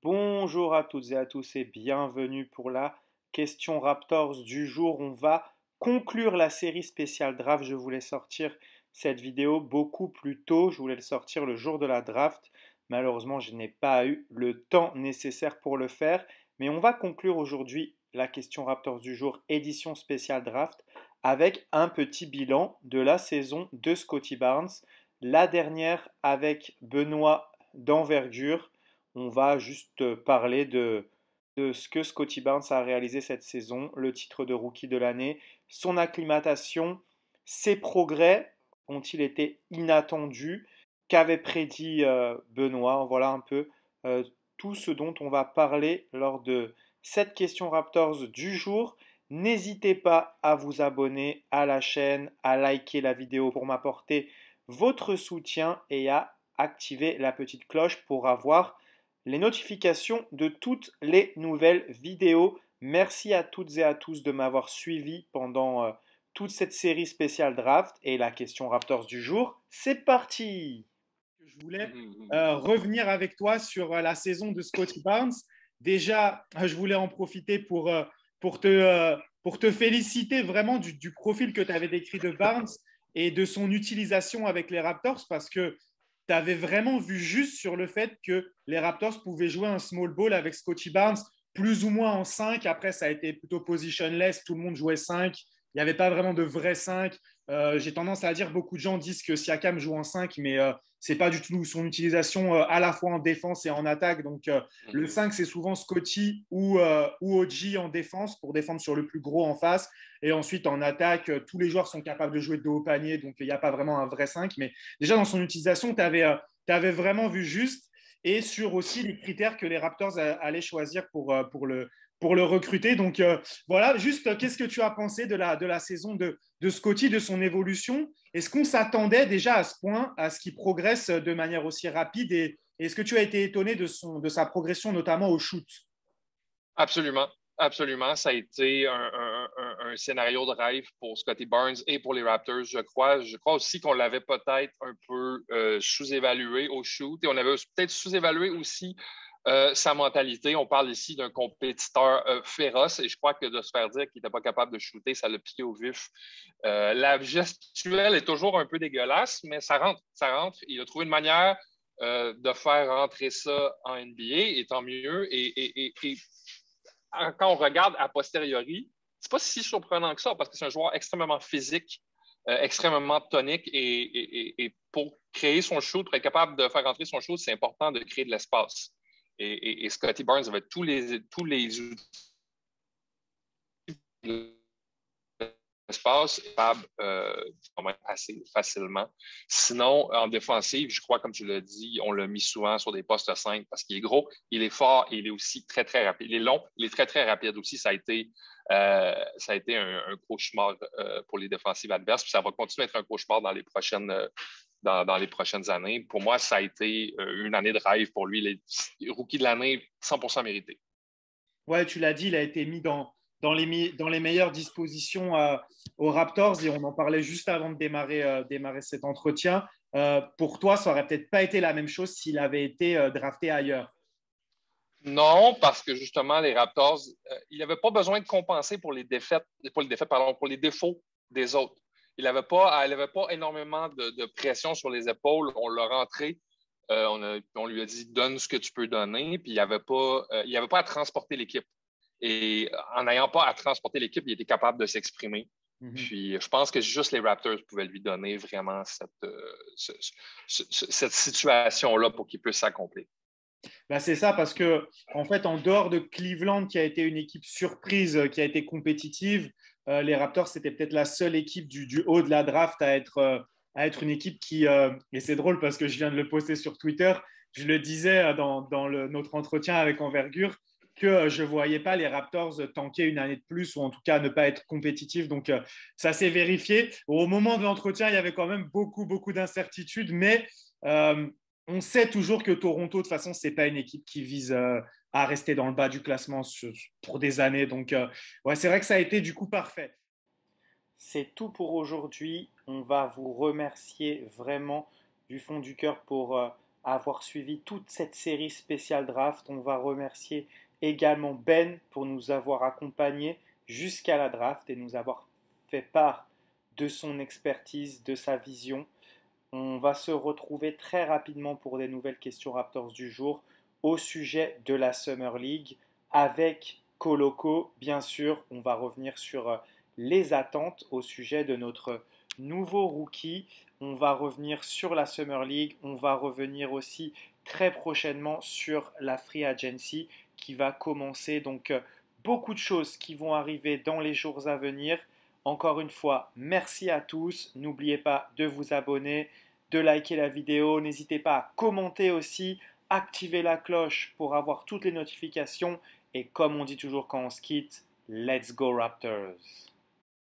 Bonjour à toutes et à tous et bienvenue pour la question Raptors du jour. On va conclure la série spéciale draft. Je voulais sortir cette vidéo beaucoup plus tôt. Je voulais le sortir le jour de la draft. Malheureusement, je n'ai pas eu le temps nécessaire pour le faire. Mais on va conclure aujourd'hui la question Raptors du jour, édition spéciale draft, avec un petit bilan de la saison de Scottie Barnes. La dernière avec Benoît d'envergure. On va juste parler de ce que Scottie Barnes a réalisé cette saison, le titre de rookie de l'année, son acclimatation, ses progrès ont-ils été inattendus, qu'avait prédit Benoît, voilà un peu tout ce dont on va parler lors de cette question Raptors du jour. N'hésitez pas à vous abonner à la chaîne, à liker la vidéo pour m'apporter votre soutien et à activer la petite cloche pour avoir les notifications de toutes les nouvelles vidéos. Merci à toutes et à tous de m'avoir suivi pendant toute cette série spéciale draft et la question Raptors du jour. C'est parti! Je voulais revenir avec toi sur la saison de Scottie Barnes. Déjà, je voulais en profiter pour te féliciter vraiment du profil que tu avais décrit de Barnes et de son utilisation avec les Raptors parce que tu avais vraiment vu juste sur le fait que les Raptors pouvaient jouer un small ball avec Scottie Barnes plus ou moins en 5. Après, ça a été plutôt positionless. Tout le monde jouait 5. Il n'y avait pas vraiment de vrai 5. J'ai tendance à dire, beaucoup de gens disent que Siakam joue en 5, mais c'est pas du tout son utilisation à la fois en défense et en attaque. Donc, le 5, c'est souvent Scotty ou OG en défense pour défendre sur le plus gros en face. Et ensuite, en attaque, tous les joueurs sont capables de jouer de haut panier. Donc, il n'y a pas vraiment un vrai 5. Mais déjà, dans son utilisation, tu avais vraiment vu juste. Et sur aussi les critères que les Raptors allaient choisir pour le recruter. Donc, voilà, juste qu'est-ce que tu as pensé de la saison de Scotty, de son évolution? Est-ce qu'on s'attendait déjà à ce point, à ce qu'il progresse de manière aussi rapide? Et est-ce que tu as été étonné de sa progression, notamment au shoot? Absolument. Absolument. Ça a été un scénario de rêve pour Scottie Barnes et pour les Raptors, je crois. Je crois aussi qu'on l'avait peut-être un peu sous-évalué au shoot et on avait peut-être sous-évalué aussi sa mentalité. On parle ici d'un compétiteur féroce et je crois que de se faire dire qu'il n'était pas capable de shooter, ça l'a piqué au vif. La gestuelle est toujours un peu dégueulasse, mais ça rentre. Ça rentre. Il a trouvé une manière de faire rentrer ça en NBA et tant mieux. Et quand on regarde a posteriori, c'est pas si surprenant que ça parce que c'est un joueur extrêmement physique, extrêmement tonique et pour créer son shoot, pour être capable de faire rentrer son shoot, c'est important de créer de l'espace. Et Scottie Barnes avait tous les outils espace capable quand même assez facilement. Sinon, en défensive, je crois, comme tu l'as dit, on l'a mis souvent sur des postes 5 parce qu'il est gros, il est fort et il est aussi très, très rapide. Il est long, il est très, très rapide aussi. Ça a été un cauchemar pour les défensives adverses. Puis ça va continuer à être un cauchemar dans les dans les prochaines années. Pour moi, ça a été une année de rêve pour lui. Les rookies de l'année, 100% mérité. Ouais, tu l'as dit, il a été mis dans les meilleures dispositions aux Raptors et on en parlait juste avant de démarrer cet entretien. Pour toi, ça aurait peut-être pas été la même chose s'il avait été drafté ailleurs. Non, parce que justement, les Raptors, il n'avait pas besoin de compenser pour les défauts des autres. Il n'avait pas énormément de pression sur les épaules. On l'a rentré. On lui a dit donne ce que tu peux donner, puis il avait pas à transporter l'équipe. Et en n'ayant pas à transporter l'équipe, il était capable de s'exprimer. Mhm. Puis je pense que juste les Raptors pouvaient lui donner vraiment cette situation-là pour qu'il puisse s'accomplir. Ben, c'est ça, parce que en fait, en dehors de Cleveland, qui a été une équipe surprise, qui a été compétitive, les Raptors, c'était peut-être la seule équipe du haut de la draft à être une équipe qui, et c'est drôle parce que je viens de le poster sur Twitter, je le disais notre entretien avec Envergure, que je ne voyais pas les Raptors tanker une année de plus ou en tout cas ne pas être compétitifs. Donc, ça s'est vérifié. Au moment de l'entretien, il y avait quand même beaucoup d'incertitudes, mais on sait toujours que Toronto, de toute façon, ce n'est pas une équipe qui vise à rester dans le bas du classement pour des années. Donc, ouais, c'est vrai que ça a été du coup parfait. C'est tout pour aujourd'hui. On va vous remercier vraiment du fond du cœur pour avoir suivi toute cette série spéciale draft. On va remercier également Ben pour nous avoir accompagnés jusqu'à la draft et nous avoir fait part de son expertise, de sa vision. On va se retrouver très rapidement pour des nouvelles questions Raptors du jour au sujet de la Summer League avec Koloko. Bien sûr, on va revenir sur les attentes au sujet de notre nouveau rookie. On va revenir sur la Summer League. On va revenir aussi très prochainement sur la Free Agency qui va commencer. Donc, beaucoup de choses qui vont arriver dans les jours à venir. Encore une fois, merci à tous. N'oubliez pas de vous abonner, de liker la vidéo. N'hésitez pas à commenter aussi, activer la cloche pour avoir toutes les notifications. Et comme on dit toujours quand on se quitte, let's go Raptors!